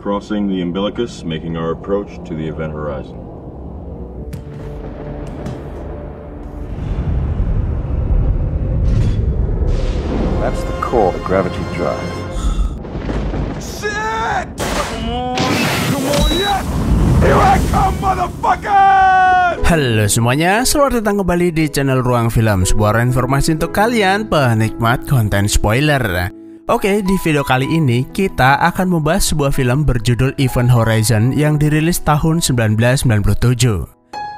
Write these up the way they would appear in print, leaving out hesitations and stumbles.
crossing the umbilicus, making our approach to the event horizon. That's the core gravity drive. Shit! Come on, yes! Here I come, motherfucker! Halo semuanya, selamat datang kembali di channel Ruang Film, sebuah informasi untuk kalian penikmat konten spoiler. Oke, di video kali ini kita akan membahas sebuah film berjudul Event Horizon yang dirilis tahun 1997.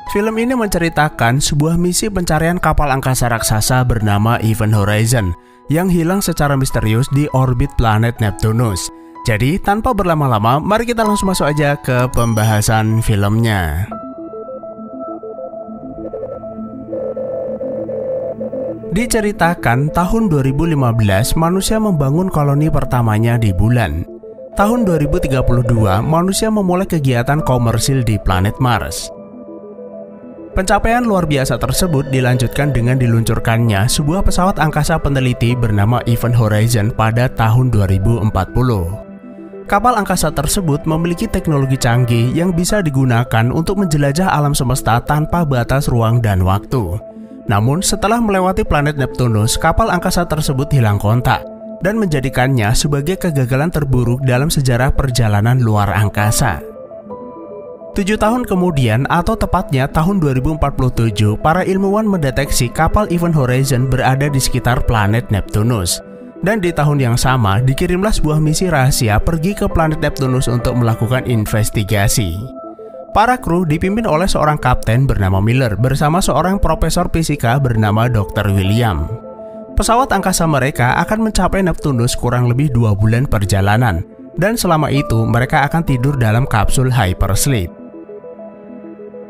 Film ini menceritakan sebuah misi pencarian kapal angkasa raksasa bernama Event Horizon yang hilang secara misterius di orbit planet Neptunus. Jadi, tanpa berlama-lama, mari kita langsung masuk aja ke pembahasan filmnya. Diceritakan tahun 2015 manusia membangun koloni pertamanya di bulan. Tahun 2032 manusia memulai kegiatan komersil di planet Mars. Pencapaian luar biasa tersebut dilanjutkan dengan diluncurkannya sebuah pesawat angkasa peneliti bernama Event Horizon pada tahun 2040. Kapal angkasa tersebut memiliki teknologi canggih yang bisa digunakan untuk menjelajah alam semesta tanpa batas ruang dan waktu. Namun setelah melewati planet Neptunus, kapal angkasa tersebut hilang kontak dan menjadikannya sebagai kegagalan terburuk dalam sejarah perjalanan luar angkasa. 7 tahun kemudian, atau tepatnya tahun 2047, para ilmuwan mendeteksi kapal Event Horizon berada di sekitar planet Neptunus. Dan di tahun yang sama, dikirimlah sebuah misi rahasia pergi ke planet Neptunus untuk melakukan investigasi. Para kru dipimpin oleh seorang kapten bernama Miller bersama seorang profesor fisika bernama Dr. William. Pesawat angkasa mereka akan mencapai Neptunus kurang lebih 2 bulan perjalanan, dan selama itu mereka akan tidur dalam kapsul hypersleep.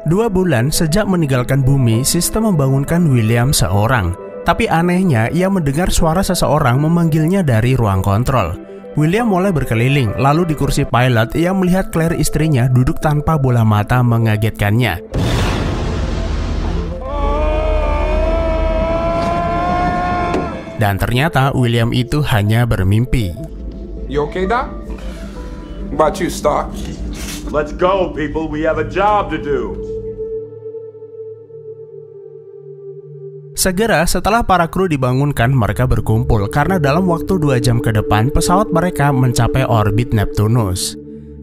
2 bulan sejak meninggalkan bumi, sistem membangunkan William seorang. Tapi anehnya, ia mendengar suara seseorang memanggilnya dari ruang kontrol. William mulai berkeliling, lalu di kursi pilot ia melihat Claire istrinya duduk tanpa bola mata mengagetkannya. Dan ternyata William itu hanya bermimpi. You okay, Doc? About you, Stark? Let's go, people. We have a job to do. Segera setelah para kru dibangunkan, mereka berkumpul karena dalam waktu 2 jam ke depan pesawat mereka mencapai orbit Neptunus.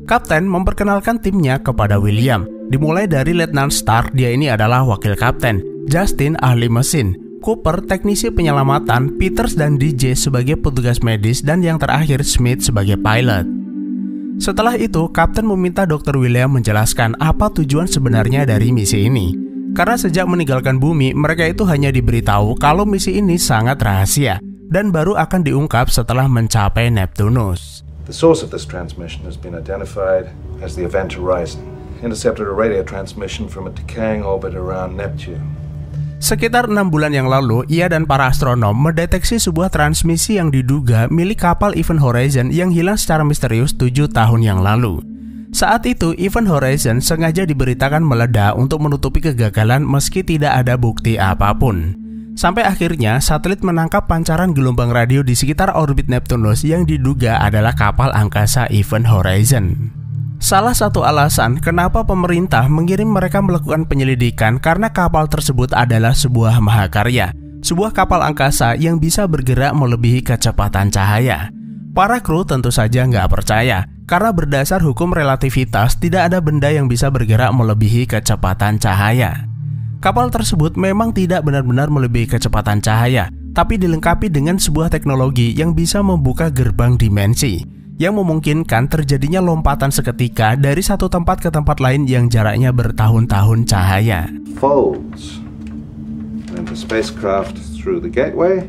Kapten memperkenalkan timnya kepada William. Dimulai dari Letnan Stark, dia ini adalah wakil kapten, Justin ahli mesin, Cooper teknisi penyelamatan, Peters dan DJ sebagai petugas medis, dan yang terakhir Smith sebagai pilot. Setelah itu, Kapten meminta Dr. William menjelaskan apa tujuan sebenarnya dari misi ini. Karena sejak meninggalkan bumi, mereka itu hanya diberitahu kalau misi ini sangat rahasia dan baru akan diungkap setelah mencapai Neptunus. The source of this transmission has been identified as the Event Horizon, intercepted a radio transmission from a decaying orbit around Neptune. Sekitar 6 bulan yang lalu, ia dan para astronom mendeteksi sebuah transmisi yang diduga milik kapal Event Horizon yang hilang secara misterius 7 tahun yang lalu. Saat itu, Event Horizon sengaja diberitakan meledak untuk menutupi kegagalan meski tidak ada bukti apapun. Sampai akhirnya, satelit menangkap pancaran gelombang radio di sekitar orbit Neptunus yang diduga adalah kapal angkasa Event Horizon. Salah satu alasan kenapa pemerintah mengirim mereka melakukan penyelidikan karena kapal tersebut adalah sebuah mahakarya, sebuah kapal angkasa yang bisa bergerak melebihi kecepatan cahaya. Para kru tentu saja nggak percaya, karena berdasar hukum relativitas tidak ada benda yang bisa bergerak melebihi kecepatan cahaya. Kapal tersebut memang tidak benar-benar melebihi kecepatan cahaya, tapi dilengkapi dengan sebuah teknologi yang bisa membuka gerbang dimensi, yang memungkinkan terjadinya lompatan seketika dari satu tempat ke tempat lain yang jaraknya bertahun-tahun cahaya. Folds. And the spacecraft through the gateway,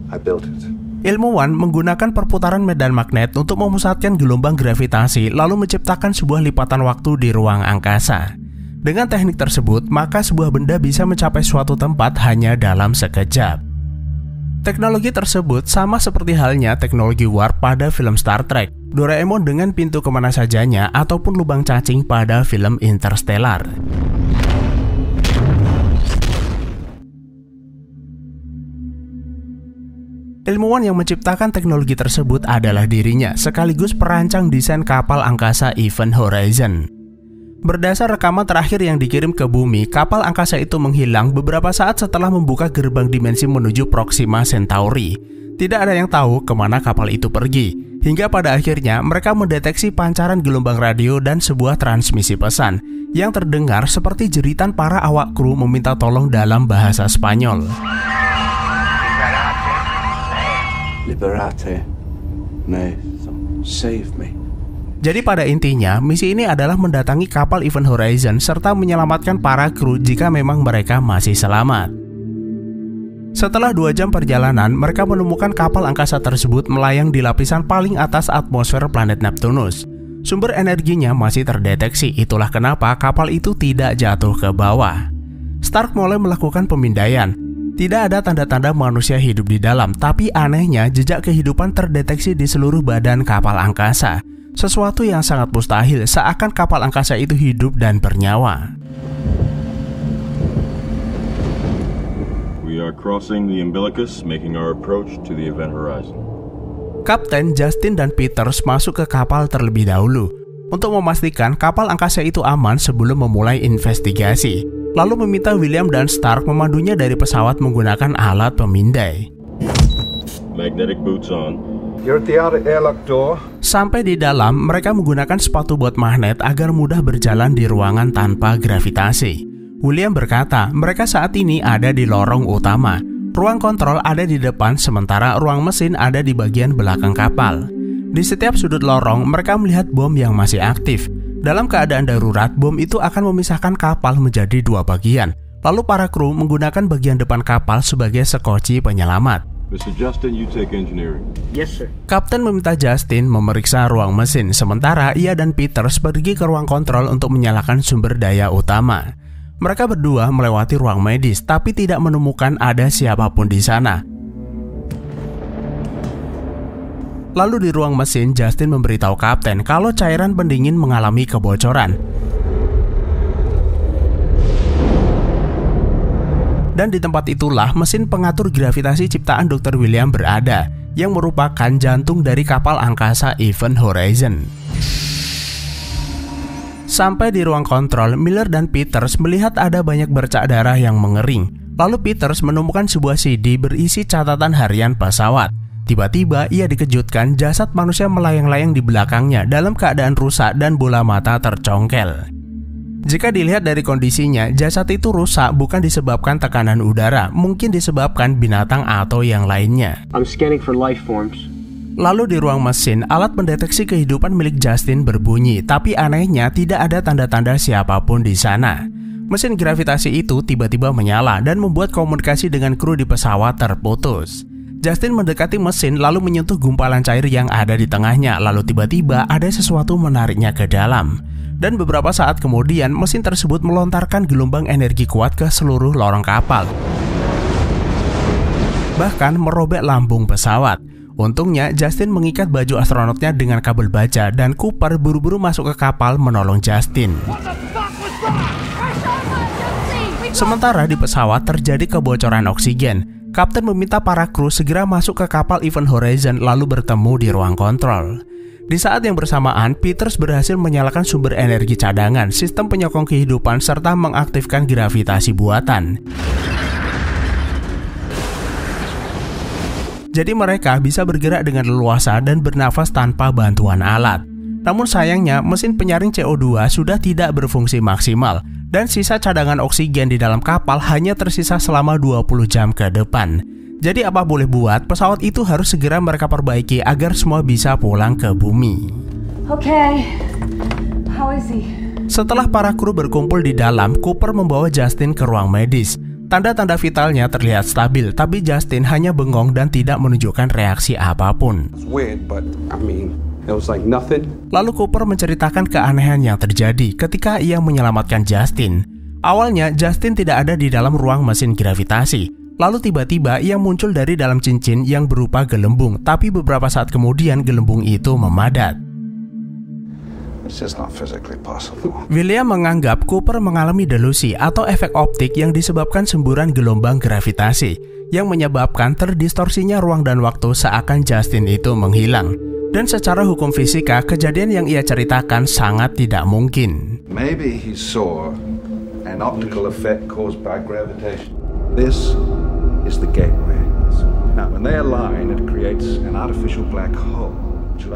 I built it. Ilmuwan menggunakan perputaran medan magnet untuk memusatkan gelombang gravitasi lalu menciptakan sebuah lipatan waktu di ruang angkasa. Dengan teknik tersebut, maka sebuah benda bisa mencapai suatu tempat hanya dalam sekejap. Teknologi tersebut sama seperti halnya teknologi warp pada film Star Trek, Doraemon dengan pintu kemana sajanya, ataupun lubang cacing pada film Interstellar. Ilmuwan yang menciptakan teknologi tersebut adalah dirinya, sekaligus perancang desain kapal angkasa Event Horizon. Berdasar rekaman terakhir yang dikirim ke bumi, kapal angkasa itu menghilang beberapa saat setelah membuka gerbang dimensi menuju Proxima Centauri. Tidak ada yang tahu kemana kapal itu pergi, hingga pada akhirnya mereka mendeteksi pancaran gelombang radio dan sebuah transmisi pesan yang terdengar seperti jeritan para awak kru meminta tolong dalam bahasa Spanyol. Liberate me, save me. Jadi pada intinya, misi ini adalah mendatangi kapal Event Horizon serta menyelamatkan para kru jika memang mereka masih selamat. Setelah 2 jam perjalanan, mereka menemukan kapal angkasa tersebut melayang di lapisan paling atas atmosfer planet Neptunus. Sumber energinya masih terdeteksi, itulah kenapa kapal itu tidak jatuh ke bawah. Stark mulai melakukan pemindaian. Tidak ada tanda-tanda manusia hidup di dalam, tapi anehnya jejak kehidupan terdeteksi di seluruh badan kapal angkasa. Sesuatu yang sangat mustahil, seakan kapal angkasa itu hidup dan bernyawa. We are crossing the umbilicus, making our approach to the event horizon. Kapten Justin dan Peters masuk ke kapal terlebih dahulu untuk memastikan kapal angkasa itu aman sebelum memulai investigasi. Lalu meminta William dan Stark memandunya dari pesawat menggunakan alat pemindai. Magnetic boots on. You're at the outer airlock door. Sampai di dalam, mereka menggunakan sepatu bot magnet agar mudah berjalan di ruangan tanpa gravitasi. William berkata, mereka saat ini ada di lorong utama. Ruang kontrol ada di depan, sementara ruang mesin ada di bagian belakang kapal. Di setiap sudut lorong, mereka melihat bom yang masih aktif. Dalam keadaan darurat, bom itu akan memisahkan kapal menjadi 2 bagian. Lalu para kru menggunakan bagian depan kapal sebagai sekoci penyelamat. Mr. Justin, you take engineering. Yes, sir. Kapten meminta Justin memeriksa ruang mesin, sementara ia dan Peters pergi ke ruang kontrol untuk menyalakan sumber daya utama. Mereka berdua melewati ruang medis, tapi tidak menemukan ada siapapun di sana. Lalu di ruang mesin, Justin memberitahu kapten kalau cairan pendingin mengalami kebocoran. Dan di tempat itulah mesin pengatur gravitasi ciptaan Dr. William berada, yang merupakan jantung dari kapal angkasa Event Horizon. Sampai di ruang kontrol, Miller dan Peters melihat ada banyak bercak darah yang mengering. Lalu Peters menemukan sebuah CD berisi catatan harian pesawat. Tiba-tiba ia dikejutkan jasad manusia melayang-layang di belakangnya dalam keadaan rusak dan bola mata tercongkel. Jika dilihat dari kondisinya, jasad itu rusak bukan disebabkan tekanan udara, mungkin disebabkan binatang atau yang lainnya. I'm scanning for life forms. Lalu di ruang mesin, alat pendeteksi kehidupan milik Justin berbunyi, tapi anehnya tidak ada tanda-tanda siapapun di sana. Mesin gravitasi itu tiba-tiba menyala dan membuat komunikasi dengan kru di pesawat terputus. Justin mendekati mesin lalu menyentuh gumpalan cair yang ada di tengahnya, lalu tiba-tiba ada sesuatu menariknya ke dalam. Dan beberapa saat kemudian, mesin tersebut melontarkan gelombang energi kuat ke seluruh lorong kapal, bahkan merobek lambung pesawat. Untungnya, Justin mengikat baju astronotnya dengan kabel baja dan Cooper buru-buru masuk ke kapal menolong Justin. Sementara di pesawat terjadi kebocoran oksigen. Kapten meminta para kru segera masuk ke kapal Event Horizon lalu bertemu di ruang kontrol. Di saat yang bersamaan, Peters berhasil menyalakan sumber energi cadangan, sistem penyokong kehidupan, serta mengaktifkan gravitasi buatan. Jadi mereka bisa bergerak dengan leluasa dan bernafas tanpa bantuan alat. Namun sayangnya, mesin penyaring CO2 sudah tidak berfungsi maksimal, dan sisa cadangan oksigen di dalam kapal hanya tersisa selama 20 jam ke depan. Jadi apa boleh buat, pesawat itu harus segera mereka perbaiki agar semua bisa pulang ke bumi. Okay, how is he? Setelah para kru berkumpul di dalam, Cooper membawa Justin ke ruang medis. Tanda-tanda vitalnya terlihat stabil, tapi Justin hanya bengong dan tidak menunjukkan reaksi apapun. It's weird, but I mean, it was like nothing. Lalu Cooper menceritakan keanehan yang terjadi ketika ia menyelamatkan Justin. Awalnya, Justin tidak ada di dalam ruang mesin gravitasi. Lalu tiba-tiba ia muncul dari dalam cincin yang berupa gelembung, tapi beberapa saat kemudian gelembung itu memadat. It's just not physically possible. William menganggap Cooper mengalami delusi atau efek optik yang disebabkan semburan gelombang gravitasi. yang menyebabkan terdistorsinya ruang dan waktu seakan Justin itu menghilang. Dan secara hukum fisika, kejadian yang ia ceritakan sangat tidak mungkin. Maybe he saw an optical effect caused by gravitation. This is the gateway. Now, when they align, it creates an artificial black hole.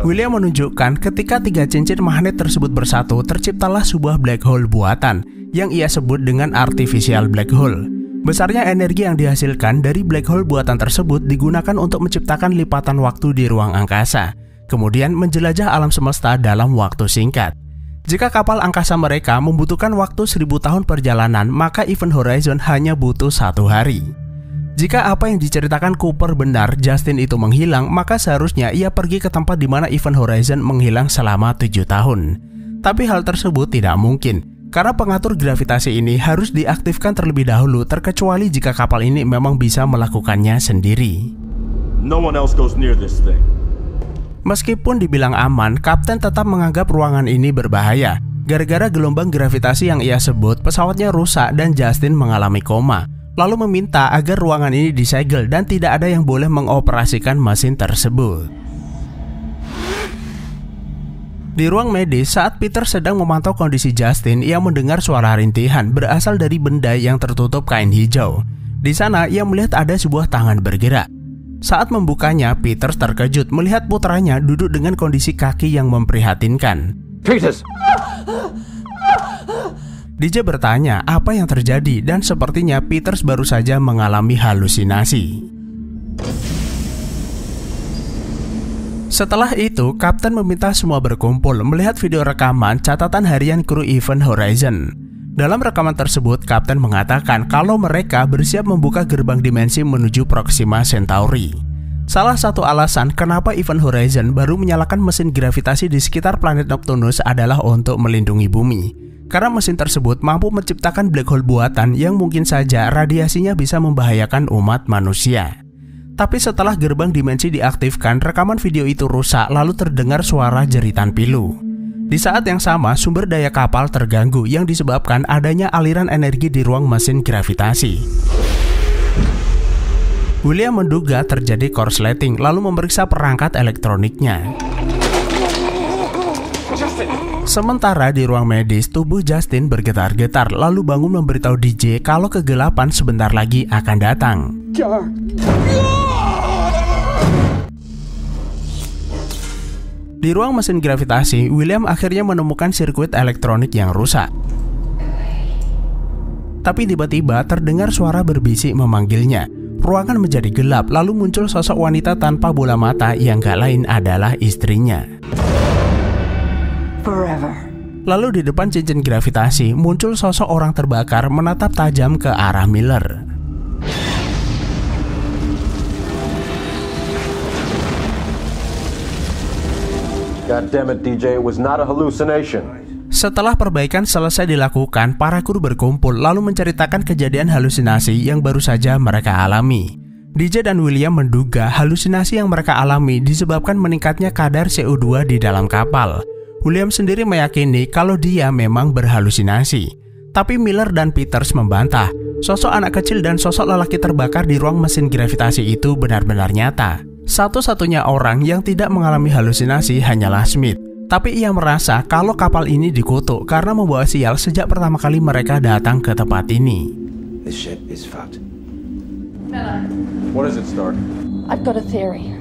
William menunjukkan ketika 3 cincin magnet tersebut bersatu, terciptalah sebuah black hole buatan yang ia sebut dengan artificial black hole. Besarnya energi yang dihasilkan dari black hole buatan tersebut digunakan untuk menciptakan lipatan waktu di ruang angkasa, kemudian menjelajah alam semesta dalam waktu singkat. Jika kapal angkasa mereka membutuhkan waktu 1000 tahun perjalanan, maka Event Horizon hanya butuh 1 hari. Jika apa yang diceritakan Cooper benar, Justin itu menghilang, maka seharusnya ia pergi ke tempat di mana Event Horizon menghilang selama 7 tahun. Tapi hal tersebut tidak mungkin, karena pengatur gravitasi ini harus diaktifkan terlebih dahulu, terkecuali jika kapal ini memang bisa melakukannya sendiri. No one else goes near this thing. Meskipun dibilang aman, Kapten tetap menganggap ruangan ini berbahaya. Gara-gara gelombang gravitasi yang ia sebut, pesawatnya rusak dan Justin mengalami koma. Lalu meminta agar ruangan ini disegel dan tidak ada yang boleh mengoperasikan mesin tersebut. Di ruang medis, saat Peter sedang memantau kondisi Justin, ia mendengar suara rintihan berasal dari benda yang tertutup kain hijau. Di sana, ia melihat ada sebuah tangan bergerak. Saat membukanya, Peter terkejut melihat putranya duduk dengan kondisi kaki yang memprihatinkan. Peters! DJ bertanya apa yang terjadi dan sepertinya Peters baru saja mengalami halusinasi. Setelah itu, Kapten meminta semua berkumpul melihat video rekaman catatan harian kru Event Horizon. Dalam rekaman tersebut, Kapten mengatakan kalau mereka bersiap membuka gerbang dimensi menuju Proxima Centauri. Salah satu alasan kenapa Event Horizon baru menyalakan mesin gravitasi di sekitar planet Neptunus adalah untuk melindungi bumi. Karena mesin tersebut mampu menciptakan black hole buatan yang mungkin saja radiasinya bisa membahayakan umat manusia. Tapi setelah gerbang dimensi diaktifkan, rekaman video itu rusak lalu terdengar suara jeritan pilu. Di saat yang sama, sumber daya kapal terganggu yang disebabkan adanya aliran energi di ruang mesin gravitasi. William menduga terjadi korsleting lalu memeriksa perangkat elektroniknya. Sementara di ruang medis, tubuh Justin bergetar-getar lalu bangun memberitahu DJ kalau kegelapan sebentar lagi akan datang. Di ruang mesin gravitasi, William akhirnya menemukan sirkuit elektronik yang rusak. Tapi tiba-tiba terdengar suara berbisik memanggilnya. Ruangan menjadi gelap lalu muncul sosok wanita tanpa bola mata yang gak lain adalah istrinya. Forever. Lalu di depan cincin gravitasi muncul sosok orang terbakar menatap tajam ke arah Miller. God damn it, DJ, it was not a hallucination. Setelah perbaikan selesai dilakukan, para kru berkumpul lalu menceritakan kejadian halusinasi yang baru saja mereka alami. DJ dan William menduga halusinasi yang mereka alami disebabkan meningkatnya kadar CO2 di dalam kapal. William sendiri meyakini kalau dia memang berhalusinasi. Tapi Miller dan Peters membantah. Sosok anak kecil dan sosok lelaki terbakar di ruang mesin gravitasi itu benar-benar nyata. Satu-satunya orang yang tidak mengalami halusinasi hanyalah Smith. Tapi ia merasa kalau kapal ini dikutuk karena membawa sial sejak pertama kali mereka datang ke tempat ini. This ship is fucked. What is it, Stark? I've got a theory.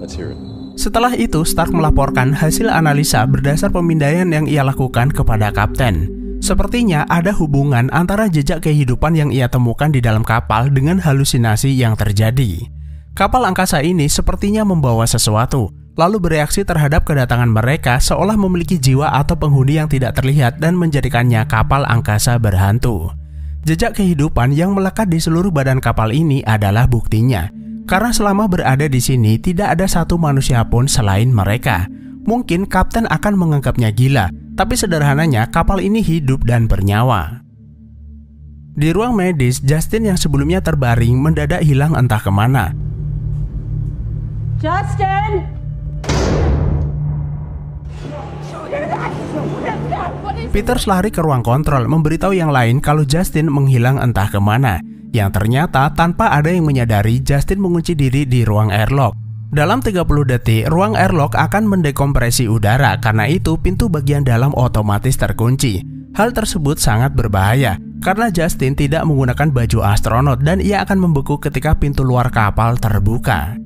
Let's hear it. Setelah itu, Stark melaporkan hasil analisa berdasar pemindaian yang ia lakukan kepada Kapten. Sepertinya ada hubungan antara jejak kehidupan yang ia temukan di dalam kapal dengan halusinasi yang terjadi. Kapal angkasa ini sepertinya membawa sesuatu, lalu bereaksi terhadap kedatangan mereka seolah memiliki jiwa atau penghuni yang tidak terlihat dan menjadikannya kapal angkasa berhantu. Jejak kehidupan yang melekat di seluruh badan kapal ini adalah buktinya. Karena selama berada di sini tidak ada satu manusia pun selain mereka. Mungkin Kapten akan menganggapnya gila, tapi sederhananya kapal ini hidup dan bernyawa. Di ruang medis, Justin yang sebelumnya terbaring mendadak hilang entah kemana. Justin! Peters lari ke ruang kontrol memberitahu yang lain kalau Justin menghilang entah kemana. yang ternyata tanpa ada yang menyadari Justin mengunci diri di ruang airlock. Dalam 30 detik, ruang airlock akan mendekompresi udara, karena itu pintu bagian dalam otomatis terkunci. Hal tersebut sangat berbahaya, karena Justin tidak menggunakan baju astronot dan ia akan membeku ketika pintu luar kapal terbuka.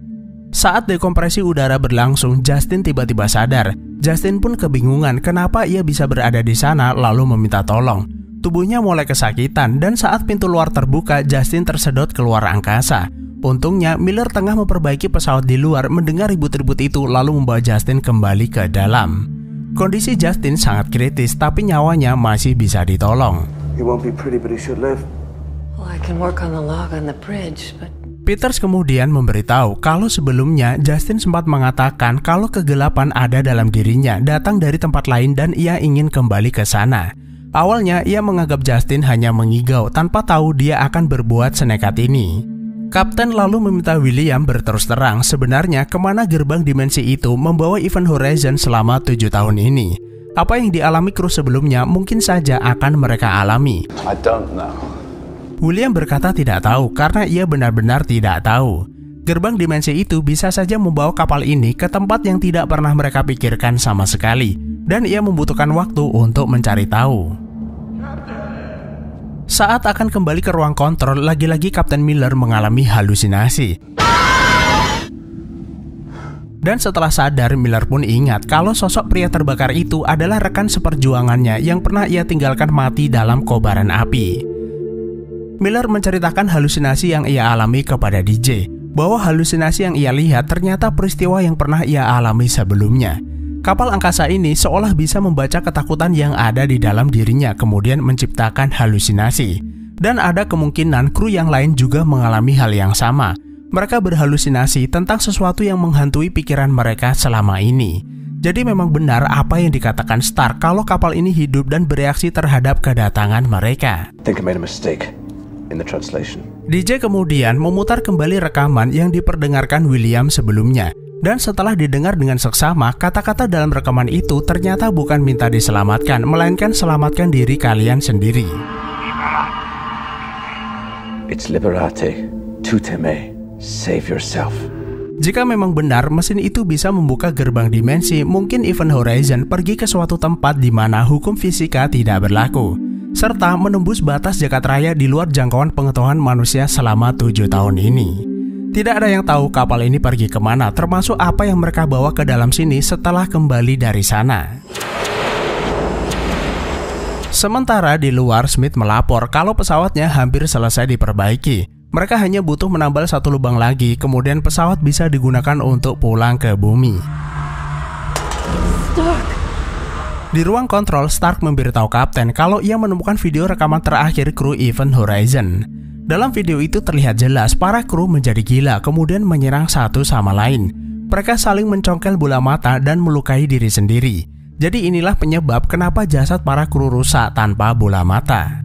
Saat dekompresi udara berlangsung, Justin tiba-tiba sadar. Justin pun kebingungan kenapa ia bisa berada di sana lalu meminta tolong. Tubuhnya mulai kesakitan dan saat pintu luar terbuka, Justin tersedot keluar angkasa. Untungnya Miller tengah memperbaiki pesawat di luar mendengar ribut-ribut itu lalu membawa Justin kembali ke dalam. Kondisi Justin sangat kritis tapi nyawanya masih bisa ditolong. He won't be pretty, but he should live. Well, I can work on the log on the bridge, but... Peters kemudian memberitahu kalau sebelumnya Justin sempat mengatakan kalau kegelapan ada dalam dirinya datang dari tempat lain dan ia ingin kembali ke sana. Awalnya ia menganggap Justin hanya mengigau tanpa tahu dia akan berbuat senekat ini. Kapten lalu meminta William berterus terang sebenarnya kemana gerbang dimensi itu membawa Event Horizon selama 7 tahun ini. Apa yang dialami kru sebelumnya mungkin saja akan mereka alami. I don't know. William berkata tidak tahu karena ia benar-benar tidak tahu. Gerbang dimensi itu bisa saja membawa kapal ini ke tempat yang tidak pernah mereka pikirkan sama sekali. Dan ia membutuhkan waktu untuk mencari tahu. Saat akan kembali ke ruang kontrol, lagi-lagi Kapten Miller mengalami halusinasi. Dan setelah sadar, Miller pun ingat kalau sosok pria terbakar itu adalah rekan seperjuangannya yang pernah ia tinggalkan mati dalam kobaran api. Miller menceritakan halusinasi yang ia alami kepada DJ, bahwa halusinasi yang ia lihat ternyata peristiwa yang pernah ia alami sebelumnya. Kapal angkasa ini seolah bisa membaca ketakutan yang ada di dalam dirinya kemudian menciptakan halusinasi. Dan ada kemungkinan kru yang lain juga mengalami hal yang sama. Mereka berhalusinasi tentang sesuatu yang menghantui pikiran mereka selama ini. Jadi memang benar apa yang dikatakan Stark kalau kapal ini hidup dan bereaksi terhadap kedatangan mereka. I think I made a mistake in the translation. DJ kemudian memutar kembali rekaman yang diperdengarkan William sebelumnya. Dan setelah didengar dengan seksama, kata-kata dalam rekaman itu ternyata bukan minta diselamatkan, melainkan selamatkan diri kalian sendiri. It's liberate, tutte me, save yourself. Jika memang benar mesin itu bisa membuka gerbang dimensi, mungkin Event Horizon pergi ke suatu tempat di mana hukum fisika tidak berlaku, serta menembus batas jagat raya di luar jangkauan pengetahuan manusia selama 7 tahun ini. Tidak ada yang tahu kapal ini pergi kemana, termasuk apa yang mereka bawa ke dalam sini setelah kembali dari sana. Sementara di luar, Smith melapor kalau pesawatnya hampir selesai diperbaiki. Mereka hanya butuh menambal 1 lubang lagi, kemudian pesawat bisa digunakan untuk pulang ke bumi. Stark. Di ruang kontrol, Stark memberitahu Kapten kalau ia menemukan video rekaman terakhir kru Event Horizon. Dalam video itu terlihat jelas para kru menjadi gila kemudian menyerang satu sama lain. Mereka saling mencongkel bola mata dan melukai diri sendiri. Jadi inilah penyebab kenapa jasad para kru rusak tanpa bola mata.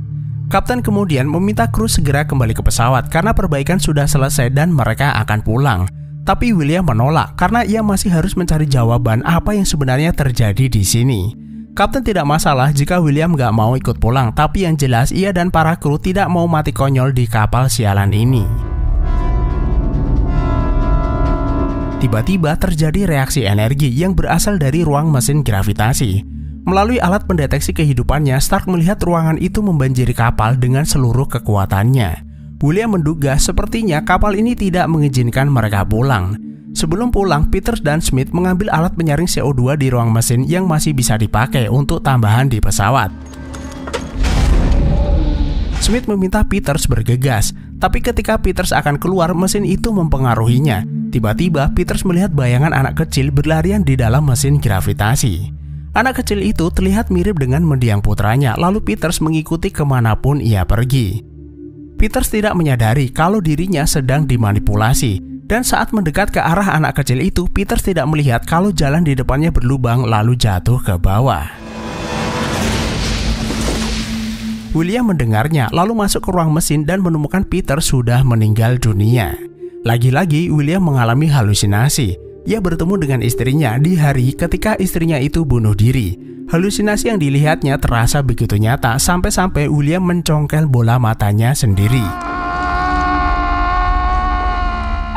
Kapten kemudian meminta kru segera kembali ke pesawat karena perbaikan sudah selesai dan mereka akan pulang. Tapi William menolak karena ia masih harus mencari jawaban apa yang sebenarnya terjadi di sini. Kapten tidak masalah jika William gak mau ikut pulang, tapi yang jelas ia dan para kru tidak mau mati konyol di kapal sialan ini. Tiba-tiba terjadi reaksi energi yang berasal dari ruang mesin gravitasi. Melalui alat pendeteksi kehidupannya, Stark melihat ruangan itu membanjiri kapal dengan seluruh kekuatannya. William menduga sepertinya kapal ini tidak mengizinkan mereka pulang. Sebelum pulang, Peters dan Smith mengambil alat penyaring CO2 di ruang mesin yang masih bisa dipakai untuk tambahan di pesawat. Smith meminta Peters bergegas, tapi ketika Peters akan keluar, mesin itu mempengaruhinya. Tiba-tiba, Peters melihat bayangan anak kecil berlarian di dalam mesin gravitasi. Anak kecil itu terlihat mirip dengan mendiang putranya, lalu Peters mengikuti kemanapun ia pergi. Peters tidak menyadari kalau dirinya sedang dimanipulasi. Dan saat mendekat ke arah anak kecil itu, Peters tidak melihat kalau jalan di depannya berlubang lalu jatuh ke bawah. William mendengarnya lalu masuk ke ruang mesin dan menemukan Peters sudah meninggal dunia. Lagi-lagi William mengalami halusinasi. Ia bertemu dengan istrinya di hari ketika istrinya itu bunuh diri. Halusinasi yang dilihatnya terasa begitu nyata sampai-sampai William mencongkel bola matanya sendiri.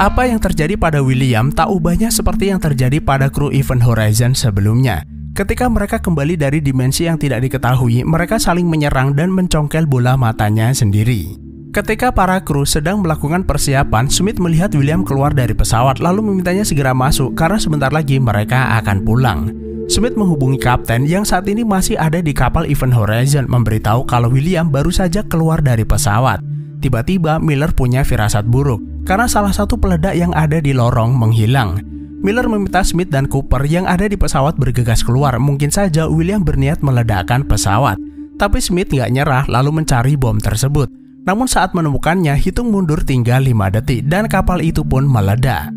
Apa yang terjadi pada William tak ubahnya seperti yang terjadi pada kru Event Horizon sebelumnya. Ketika mereka kembali dari dimensi yang tidak diketahui, mereka saling menyerang dan mencongkel bola matanya sendiri. Ketika para kru sedang melakukan persiapan, Smith melihat William keluar dari pesawat lalu memintanya segera masuk karena sebentar lagi mereka akan pulang. Smith menghubungi kapten yang saat ini masih ada di kapal Event Horizon, memberitahu kalau William baru saja keluar dari pesawat. Tiba-tiba Miller punya firasat buruk karena salah satu peledak yang ada di lorong menghilang. Miller meminta Smith dan Cooper yang ada di pesawat bergegas keluar. Mungkin saja William berniat meledakkan pesawat. Tapi Smith nggak nyerah lalu mencari bom tersebut. Namun saat menemukannya, hitung mundur tinggal 5 detik dan kapal itu pun meledak.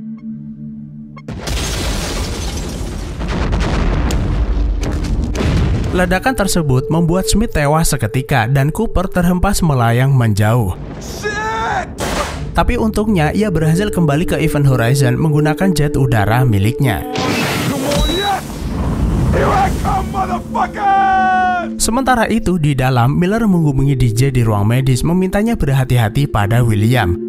Ledakan tersebut membuat Smith tewas seketika dan Cooper terhempas melayang menjauh. Tapi untungnya ia berhasil kembali ke Event Horizon menggunakan jet udara miliknya. Sementara itu di dalam, Miller menghubungi DJ di ruang medis memintanya berhati-hati pada William.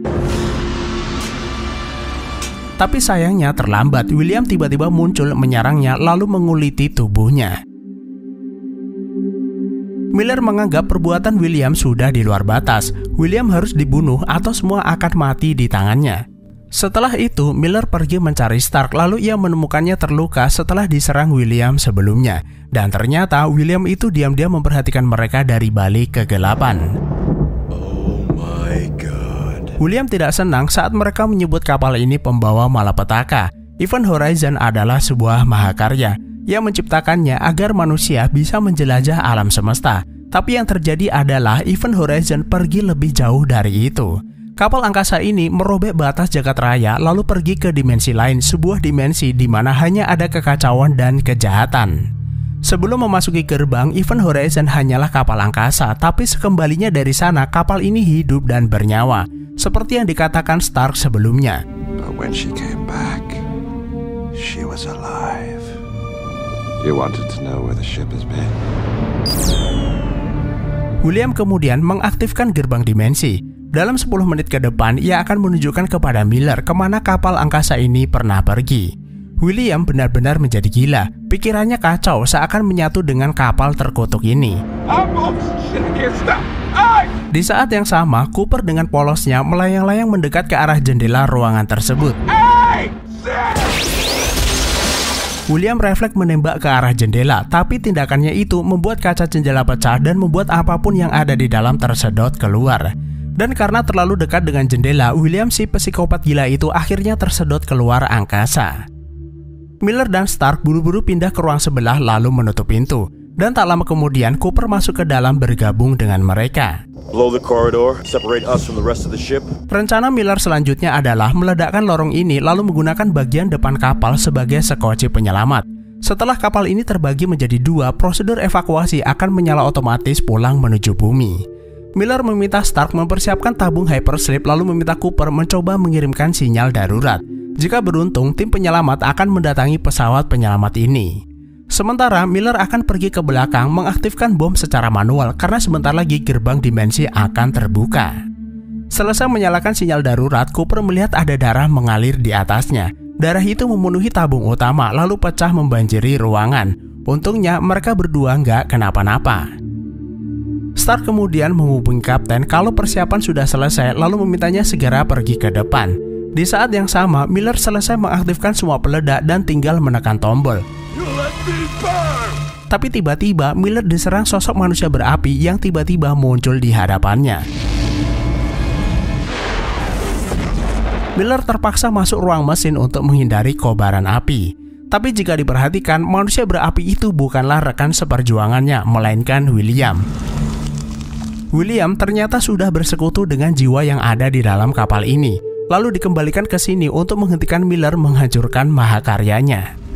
Tapi sayangnya terlambat, William tiba-tiba muncul menyerangnya lalu menguliti tubuhnya. Miller menganggap perbuatan William sudah di luar batas. William harus dibunuh atau semua akan mati di tangannya. Setelah itu, Miller pergi mencari Stark lalu ia menemukannya terluka setelah diserang William sebelumnya. Dan ternyata William itu diam-diam memperhatikan mereka dari balik kegelapan. Oh my god. William tidak senang saat mereka menyebut kapal ini pembawa malapetaka. Event Horizon adalah sebuah mahakarya yang menciptakannya agar manusia bisa menjelajah alam semesta. Tapi yang terjadi adalah Event Horizon pergi lebih jauh dari itu. Kapal angkasa ini merobek batas jagat raya lalu pergi ke dimensi lain, sebuah dimensi di mana hanya ada kekacauan dan kejahatan. Sebelum memasuki gerbang, Event Horizon hanyalah kapal angkasa, tapi sekembalinya dari sana kapal ini hidup dan bernyawa, seperti yang dikatakan Stark sebelumnya. But when she came back, she was alive. You wanted to know where the ship has been. William kemudian mengaktifkan gerbang dimensi. Dalam 10 menit ke depan, ia akan menunjukkan kepada Miller kemana kapal angkasa ini pernah pergi. William benar-benar menjadi gila. Pikirannya kacau seakan menyatu dengan kapal terkutuk ini. Di saat yang sama, Cooper dengan polosnya melayang-layang mendekat ke arah jendela ruangan tersebut. William refleks menembak ke arah jendela, tapi tindakannya itu membuat kaca jendela pecah dan membuat apapun yang ada di dalam tersedot keluar. Dan karena terlalu dekat dengan jendela, William si psikopat gila itu akhirnya tersedot keluar angkasa. Miller dan Stark buru-buru pindah ke ruang sebelah lalu menutup pintu. Dan tak lama kemudian Cooper masuk ke dalam bergabung dengan mereka. Blow the corridor, separate us from the rest of the ship. Rencana Miller selanjutnya adalah meledakkan lorong ini lalu menggunakan bagian depan kapal sebagai sekoci penyelamat. Setelah kapal ini terbagi menjadi 2, prosedur evakuasi akan menyala otomatis pulang menuju bumi. Miller meminta Stark mempersiapkan tabung hypersleep lalu meminta Cooper mencoba mengirimkan sinyal darurat. Jika beruntung, tim penyelamat akan mendatangi pesawat penyelamat ini. Sementara Miller akan pergi ke belakang mengaktifkan bom secara manual karena sebentar lagi gerbang dimensi akan terbuka. Selesai menyalakan sinyal darurat, Cooper melihat ada darah mengalir di atasnya. Darah itu memenuhi tabung utama lalu pecah membanjiri ruangan. Untungnya mereka berdua nggak kenapa-napa. Stark kemudian menghubungi kapten kalau persiapan sudah selesai lalu memintanya segera pergi ke depan. Di saat yang sama, Miller selesai mengaktifkan semua peledak dan tinggal menekan tombol. Tapi tiba-tiba Miller diserang sosok manusia berapi yang tiba-tiba muncul di hadapannya. Miller terpaksa masuk ruang mesin untuk menghindari kobaran api. Tapi jika diperhatikan, manusia berapi itu bukanlah rekan seperjuangannya, melainkan William. William ternyata sudah bersekutu dengan jiwa yang ada di dalam kapal ini, lalu dikembalikan ke sini untuk menghentikan Miller menghancurkan mahakaryanya.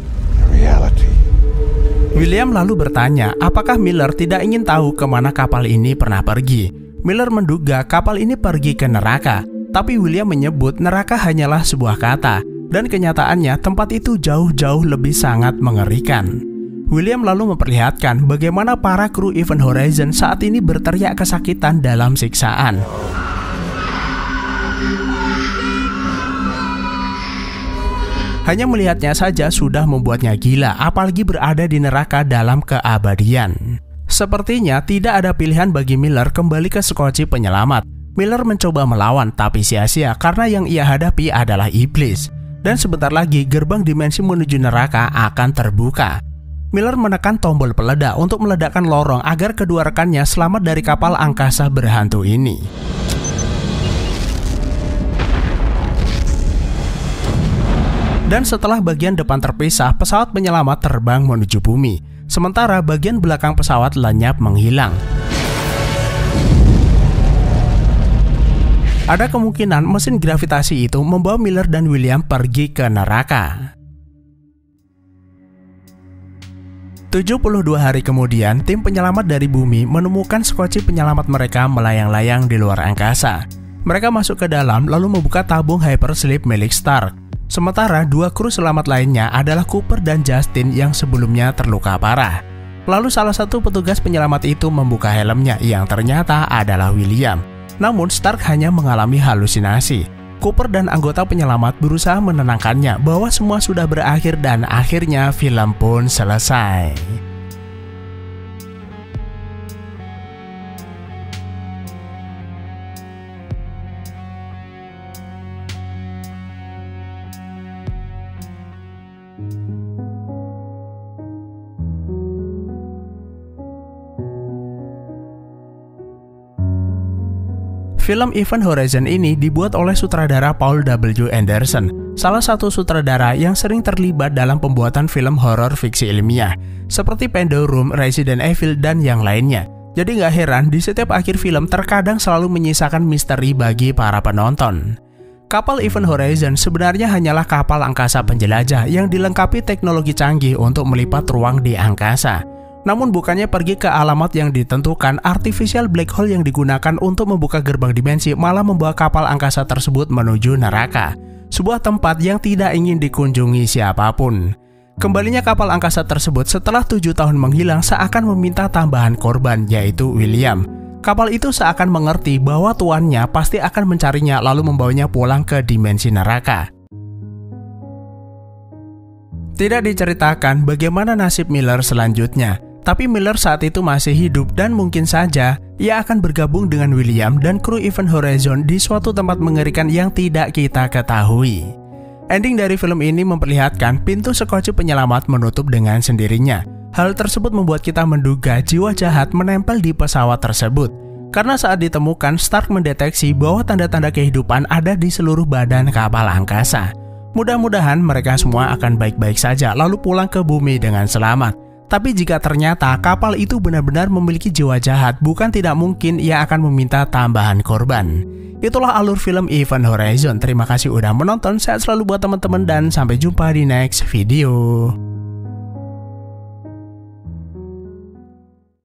William lalu bertanya, apakah Miller tidak ingin tahu kemana kapal ini pernah pergi. Miller menduga kapal ini pergi ke neraka, tapi William menyebut neraka hanyalah sebuah kata, dan kenyataannya tempat itu jauh-jauh lebih sangat mengerikan. William lalu memperlihatkan bagaimana para kru Event Horizon saat ini berteriak kesakitan dalam siksaan. Hanya melihatnya saja sudah membuatnya gila, apalagi berada di neraka dalam keabadian. Sepertinya tidak ada pilihan bagi Miller kembali ke sekoci penyelamat. Miller mencoba melawan, tapi sia-sia karena yang ia hadapi adalah iblis. Dan sebentar lagi gerbang dimensi menuju neraka akan terbuka. Miller menekan tombol peledak untuk meledakkan lorong agar kedua rekannya selamat dari kapal angkasa berhantu ini. Dan setelah bagian depan terpisah, pesawat penyelamat terbang menuju bumi. Sementara bagian belakang pesawat lenyap menghilang. Ada kemungkinan mesin gravitasi itu membawa Miller dan William pergi ke neraka. 72 hari kemudian, tim penyelamat dari bumi menemukan sekoci penyelamat mereka melayang-layang di luar angkasa. Mereka masuk ke dalam lalu membuka tabung hypersleep milik Stark. Sementara dua kru selamat lainnya adalah Cooper dan Justin yang sebelumnya terluka parah. Lalu salah satu petugas penyelamat itu membuka helmnya yang ternyata adalah William. Namun Stark hanya mengalami halusinasi. Cooper dan anggota penyelamat berusaha menenangkannya bahwa semua sudah berakhir dan akhirnya film pun selesai. Film Event Horizon ini dibuat oleh sutradara Paul W. Anderson, salah satu sutradara yang sering terlibat dalam pembuatan film horor fiksi ilmiah, seperti Pandorum, Resident Evil, dan yang lainnya. Jadi nggak heran di setiap akhir film terkadang selalu menyisakan misteri bagi para penonton. Kapal Event Horizon sebenarnya hanyalah kapal angkasa penjelajah yang dilengkapi teknologi canggih untuk melipat ruang di angkasa. Namun bukannya pergi ke alamat yang ditentukan, artificial black hole yang digunakan untuk membuka gerbang dimensi malah membawa kapal angkasa tersebut menuju neraka, sebuah tempat yang tidak ingin dikunjungi siapapun. Kembalinya kapal angkasa tersebut setelah 7 tahun menghilang seakan meminta tambahan korban, yaitu William. Kapal itu seakan mengerti bahwa tuannya pasti akan mencarinya lalu membawanya pulang ke dimensi neraka. Tidak diceritakan bagaimana nasib Miller selanjutnya. Tapi Miller saat itu masih hidup dan mungkin saja ia akan bergabung dengan William dan kru Event Horizon di suatu tempat mengerikan yang tidak kita ketahui. Ending dari film ini memperlihatkan pintu sekoci penyelamat menutup dengan sendirinya. Hal tersebut membuat kita menduga jiwa jahat menempel di pesawat tersebut. Karena saat ditemukan, Stark mendeteksi bahwa tanda-tanda kehidupan ada di seluruh badan kapal angkasa. Mudah-mudahan mereka semua akan baik-baik saja lalu pulang ke bumi dengan selamat. Tapi jika ternyata kapal itu benar-benar memiliki jiwa jahat, bukan tidak mungkin ia akan meminta tambahan korban. Itulah alur film Event Horizon. Terima kasih udah menonton, sehat selalu buat teman-teman dan sampai jumpa di next video.